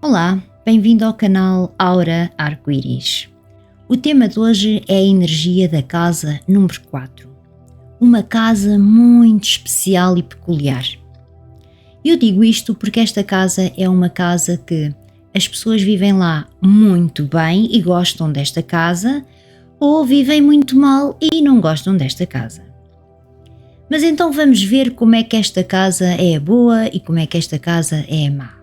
Olá, bem-vindo ao canal Aura Arco-Íris. O tema de hoje é a energia da casa número 4. Uma casa muito especial e peculiar. Eu digo isto porque esta casa é uma casa que as pessoas vivem lá muito bem e gostam desta casa, ou vivem muito mal e não gostam desta casa. Mas então vamos ver como é que esta casa é boa e como é que esta casa é má.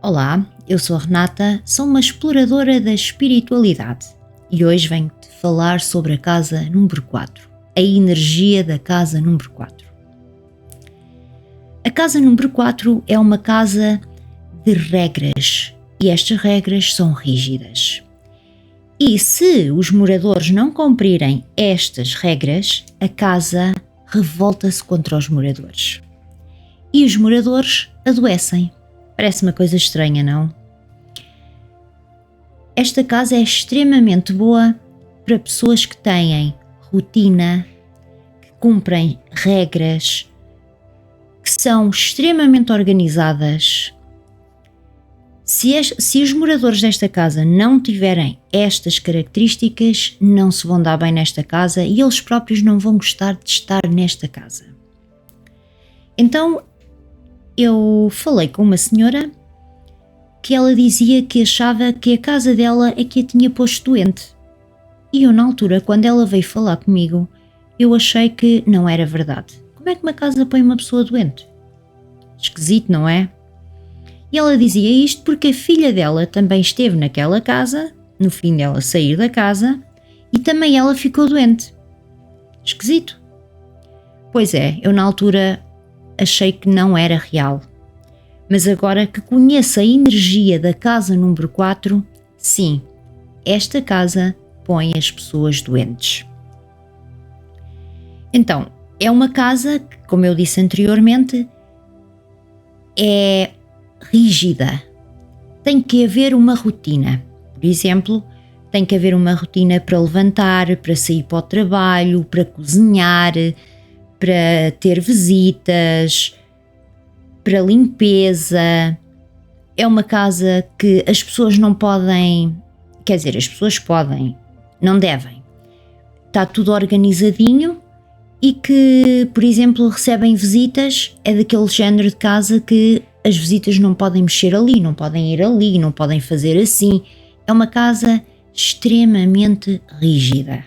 Olá, eu sou a Renata, sou uma exploradora da espiritualidade e hoje venho-te falar sobre a casa número 4, a energia da casa número 4. A casa número 4 é uma casa de regras e estas regras são rígidas. E se os moradores não cumprirem estas regras, a casa revolta-se contra os moradores. E os moradores adoecem. Parece uma coisa estranha, não? Esta casa é extremamente boa para pessoas que têm rotina, que cumprem regras, que são extremamente organizadas. Se os moradores desta casa não tiverem estas características, não se vão dar bem nesta casa e eles próprios não vão gostar de estar nesta casa. Então, eu falei com uma senhora que ela dizia que achava que a casa dela é que a tinha posto doente. E eu, na altura, quando ela veio falar comigo, eu achei que não era verdade. Como é que uma casa põe uma pessoa doente? Esquisito, não é? E ela dizia isto porque a filha dela também esteve naquela casa, no fim dela sair da casa, e também ela ficou doente. Esquisito. Pois é, eu na altura achei que não era real. Mas agora que conheço a energia da casa número 4, sim, esta casa põe as pessoas doentes. Então, é uma casa que, como eu disse anteriormente, é rígida. Tem que haver uma rotina. Por exemplo, tem que haver uma rotina para levantar, para sair para o trabalho, para cozinhar, para ter visitas, para limpeza. É uma casa que as pessoas não podem, quer dizer, as pessoas podem, não devem. Está tudo organizadinho e que, por exemplo, recebem visitas, é daquele género de casa que as visitas não podem mexer ali, não podem ir ali, não podem fazer assim. É uma casa extremamente rígida.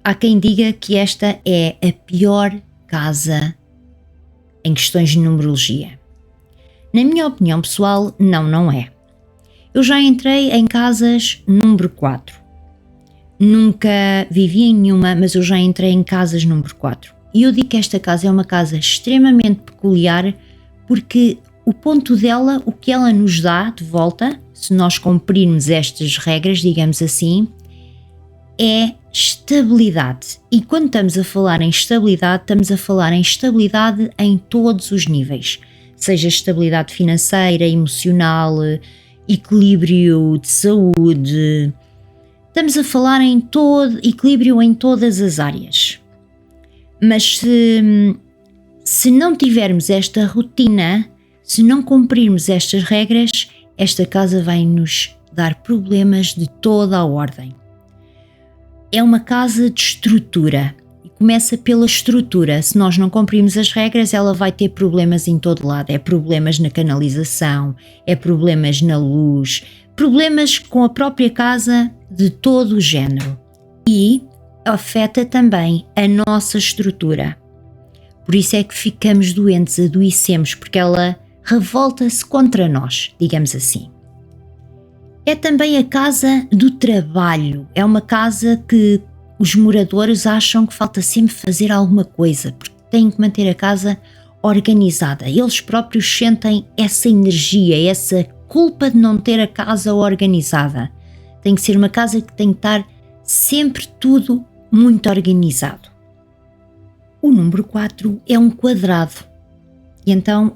Há quem diga que esta é a pior casa em questões de numerologia. Na minha opinião pessoal, não é. Eu já entrei em casas número 4. Nunca vivi em nenhuma, mas eu já entrei em casas número 4. E eu digo que esta casa é uma casa extremamente peculiar porque o ponto dela, o que ela nos dá de volta, se nós cumprirmos estas regras, digamos assim, é estabilidade. E quando estamos a falar em estabilidade, estamos a falar em estabilidade em todos os níveis, seja estabilidade financeira, emocional, equilíbrio de saúde. Estamos a falar em todo equilíbrio em todas as áreas. Mas se não tivermos esta rotina, se não cumprirmos estas regras, esta casa vai nos dar problemas de toda a ordem. É uma casa de estrutura e começa pela estrutura. Se nós não cumprirmos as regras, ela vai ter problemas em todo lado. É problemas na canalização, é problemas na luz, problemas com a própria casa de todo o género. E afeta também a nossa estrutura. Por isso é que ficamos doentes, adoecemos, porque ela revolta-se contra nós, digamos assim. É também a casa do trabalho. É uma casa que os moradores acham que falta sempre fazer alguma coisa, porque têm que manter a casa organizada. Eles próprios sentem essa energia, essa culpa de não ter a casa organizada. Tem que ser uma casa que tem que estar sempre tudo muito organizado. O número 4 é um quadrado. E então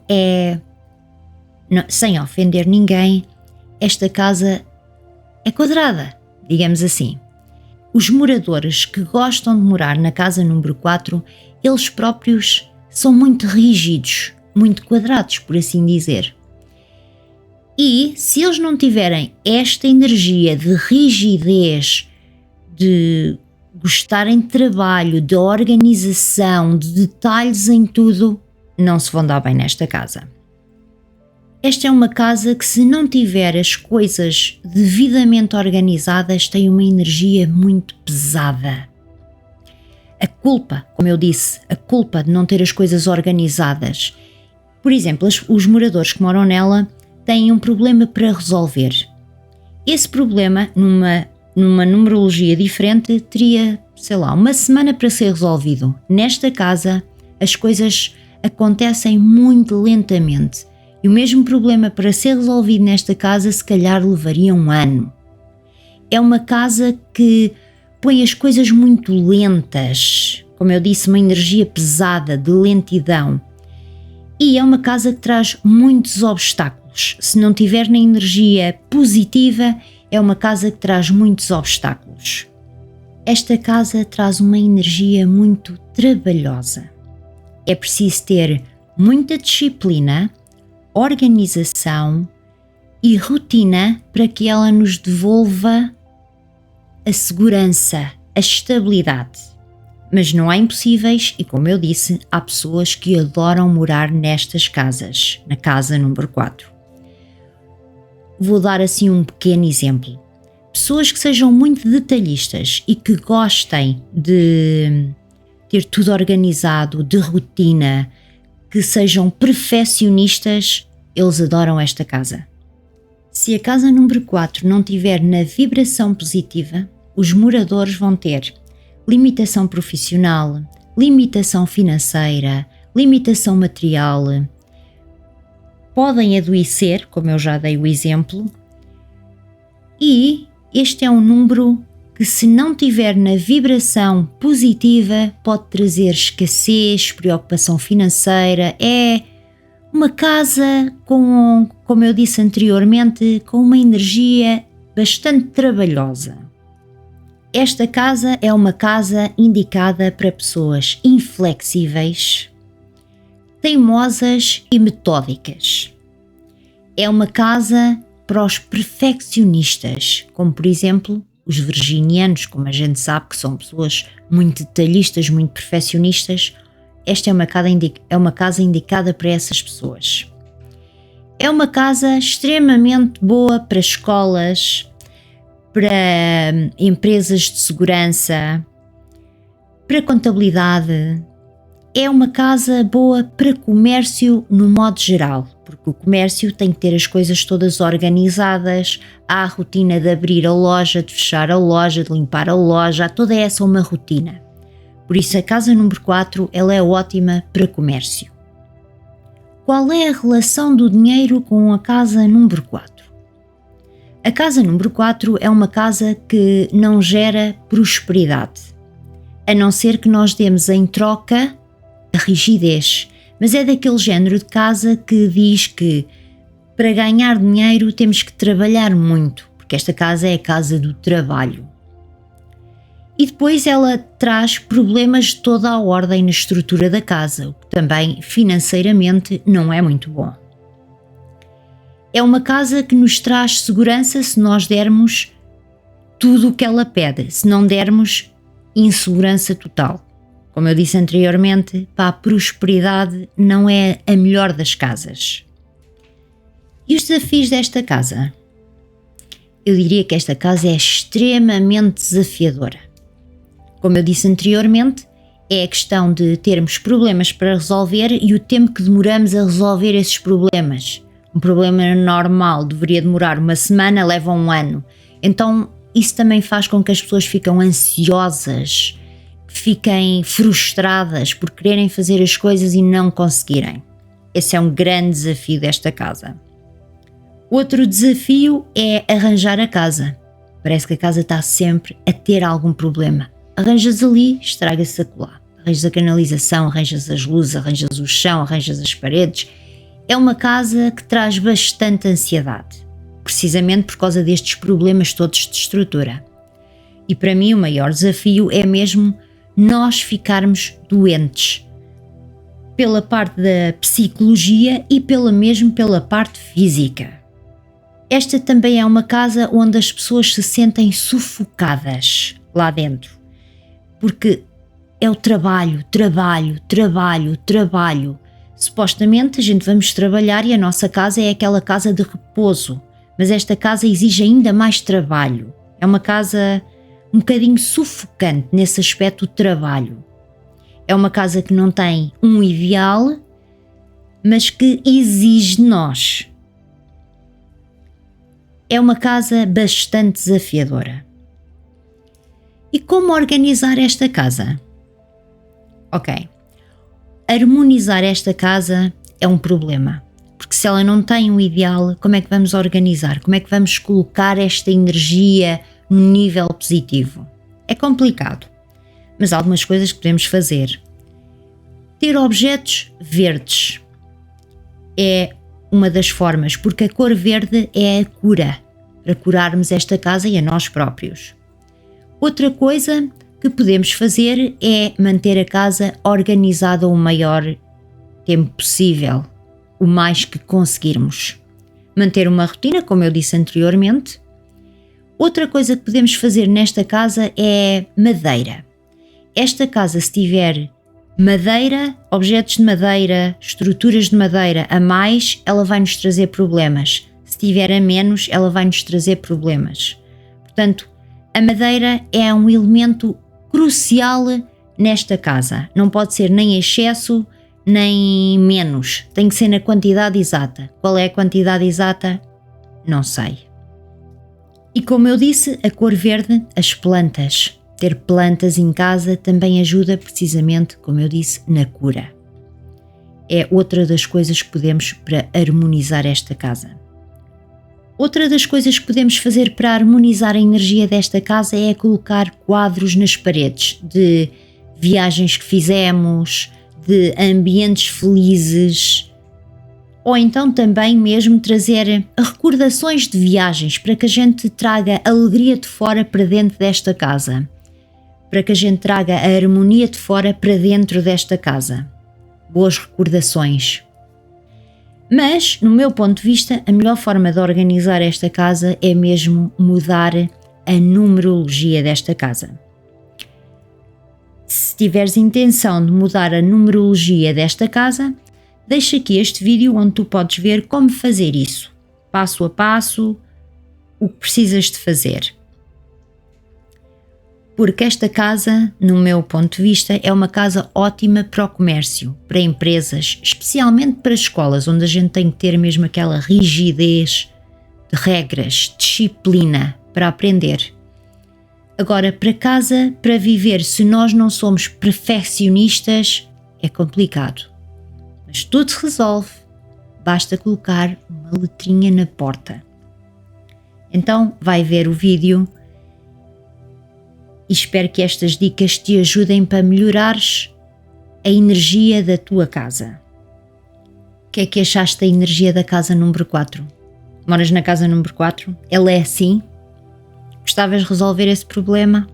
sem ofender ninguém, esta casa é quadrada, digamos assim. Os moradores que gostam de morar na casa número 4, eles próprios são muito rígidos, muito quadrados, por assim dizer. E se eles não tiverem esta energia de rigidez, de gostarem de trabalho, de organização, de detalhes em tudo, não se vão dar bem nesta casa. Esta é uma casa que, se não tiver as coisas devidamente organizadas, tem uma energia muito pesada. A culpa, como eu disse, a culpa de não ter as coisas organizadas. Por exemplo, os moradores que moram nela têm um problema para resolver. Esse problema, numa numerologia diferente, teria, uma semana para ser resolvido. Nesta casa, as coisas acontecem muito lentamente. E o mesmo problema para ser resolvido nesta casa, se calhar levaria um ano. É uma casa que põe as coisas muito lentas, como eu disse, uma energia pesada, de lentidão. E é uma casa que traz muitos obstáculos. Se não tiver na energia positiva, é uma casa que traz muitos obstáculos. Esta casa traz uma energia muito trabalhosa. É preciso ter muita disciplina, organização e rotina para que ela nos devolva a segurança, a estabilidade. Mas não há impossíveis e, como eu disse, há pessoas que adoram morar nestas casas, na casa número 4. Vou dar assim um pequeno exemplo. Pessoas que sejam muito detalhistas e que gostem de ter tudo organizado, de rotina, que sejam perfeccionistas, eles adoram esta casa. Se a casa número 4 não tiver na vibração positiva, os moradores vão ter limitação profissional, limitação financeira, limitação material, podem adoecer, como eu já dei o exemplo, e este é um número que, se não tiver na vibração positiva, pode trazer escassez, preocupação financeira. É uma casa como eu disse anteriormente, com uma energia bastante trabalhosa. Esta casa é uma casa indicada para pessoas inflexíveis, teimosas e metódicas. É uma casa para os perfeccionistas, como por exemplo os virginianos, como a gente sabe que são pessoas muito detalhistas, muito perfeccionistas. Esta é uma casa indicada para essas pessoas. É uma casa extremamente boa para escolas, para empresas de segurança, para contabilidade. É uma casa boa para comércio no modo geral, porque o comércio tem que ter as coisas todas organizadas, há a rotina de abrir a loja, de fechar a loja, de limpar a loja, há toda essa uma rotina. Por isso a casa número 4 ela é ótima para comércio. Qual é a relação do dinheiro com a casa número 4? A casa número 4 é uma casa que não gera prosperidade, a não ser que nós demos em troca a rigidez, mas é daquele género de casa que diz que para ganhar dinheiro temos que trabalhar muito, porque esta casa é a casa do trabalho. E depois ela traz problemas de toda a ordem na estrutura da casa, o que também financeiramente não é muito bom. É uma casa que nos traz segurança se nós dermos tudo o que ela pede, se não dermos insegurança total. Como eu disse anteriormente, a prosperidade não é a melhor das casas. E os desafios desta casa? Eu diria que esta casa é extremamente desafiadora. Como eu disse anteriormente, é a questão de termos problemas para resolver e o tempo que demoramos a resolver esses problemas. Um problema normal deveria demorar uma semana, leva um ano. Então isso também faz com que as pessoas fiquem ansiosas, fiquem frustradas por quererem fazer as coisas e não conseguirem. Esse é um grande desafio desta casa. Outro desafio é arranjar a casa. Parece que a casa está sempre a ter algum problema. Arranjas ali, estraga-se acolá. Arranjas a canalização, arranjas as luzes, arranjas o chão, arranjas as paredes. É uma casa que traz bastante ansiedade, precisamente por causa destes problemas todos de estrutura. E para mim o maior desafio é mesmo nós ficarmos doentes. pela parte da psicologia e mesmo pela parte física. Esta também é uma casa onde as pessoas se sentem sufocadas lá dentro, porque é o trabalho, trabalho, trabalho, trabalho. Supostamente a gente vamos trabalhar e a nossa casa é aquela casa de repouso, mas esta casa exige ainda mais trabalho. É uma casa um bocadinho sufocante nesse aspecto do trabalho. É uma casa que não tem um ideal, mas que exige de nós. É uma casa bastante desafiadora. E como organizar esta casa? Ok, harmonizar esta casa é um problema, porque se ela não tem um ideal, como é que vamos organizar? Como é que vamos colocar esta energia no nível positivo? É complicado, mas há algumas coisas que podemos fazer. Ter objetos verdes é uma das formas, porque a cor verde é a cura, para curarmos esta casa e a nós próprios. Outra coisa que podemos fazer é manter a casa organizada o maior tempo possível, o mais que conseguirmos. Manter uma rotina, como eu disse anteriormente. Outra coisa que podemos fazer nesta casa é madeira. Esta casa, se tiver madeira, objetos de madeira, estruturas de madeira a mais, ela vai nos trazer problemas. Se tiver a menos, ela vai nos trazer problemas. Portanto, a madeira é um elemento crucial nesta casa. Não pode ser nem excesso, nem menos. Tem que ser na quantidade exata. Qual é a quantidade exata? Não sei. E como eu disse, a cor verde, as plantas. Ter plantas em casa também ajuda precisamente, como eu disse, na cura. É outra das coisas que podemos para harmonizar esta casa. Outra das coisas que podemos fazer para harmonizar a energia desta casa é colocar quadros nas paredes de viagens que fizemos, de ambientes felizes, ou então também mesmo trazer recordações de viagens para que a gente traga alegria de fora para dentro desta casa, para que a gente traga a harmonia de fora para dentro desta casa. Boas recordações. Mas, no meu ponto de vista, a melhor forma de organizar esta casa é mesmo mudar a numerologia desta casa. Se tiveres intenção de mudar a numerologia desta casa, deixa aqui este vídeo onde tu podes ver como fazer isso, passo a passo, o que precisas de fazer. Porque esta casa, no meu ponto de vista, é uma casa ótima para o comércio, para empresas, especialmente para escolas, onde a gente tem que ter mesmo aquela rigidez de regras, disciplina para aprender. Agora, para casa, para viver, se nós não somos perfeccionistas, é complicado. Mas tudo se resolve, basta colocar uma letrinha na porta. Então, vai ver o vídeo. E espero que estas dicas te ajudem para melhorares a energia da tua casa. O que é que achaste da energia da casa número 4? Moras na casa número 4? Ela é assim? Gostavas de resolver esse problema?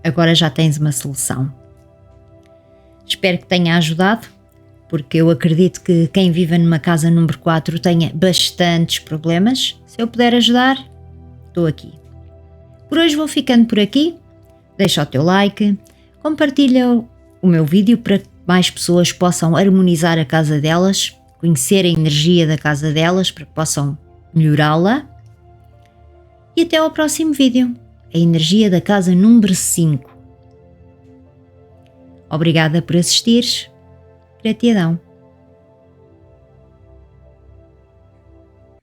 Agora já tens uma solução. Espero que tenha ajudado, porque eu acredito que quem vive numa casa número 4 tenha bastantes problemas. Se eu puder ajudar, estou aqui. Por hoje vou ficando por aqui. Deixa o teu like, compartilha o meu vídeo para que mais pessoas possam harmonizar a casa delas, conhecer a energia da casa delas para que possam melhorá-la. E até ao próximo vídeo, a energia da casa número 5. Obrigada por assistires. Gratidão.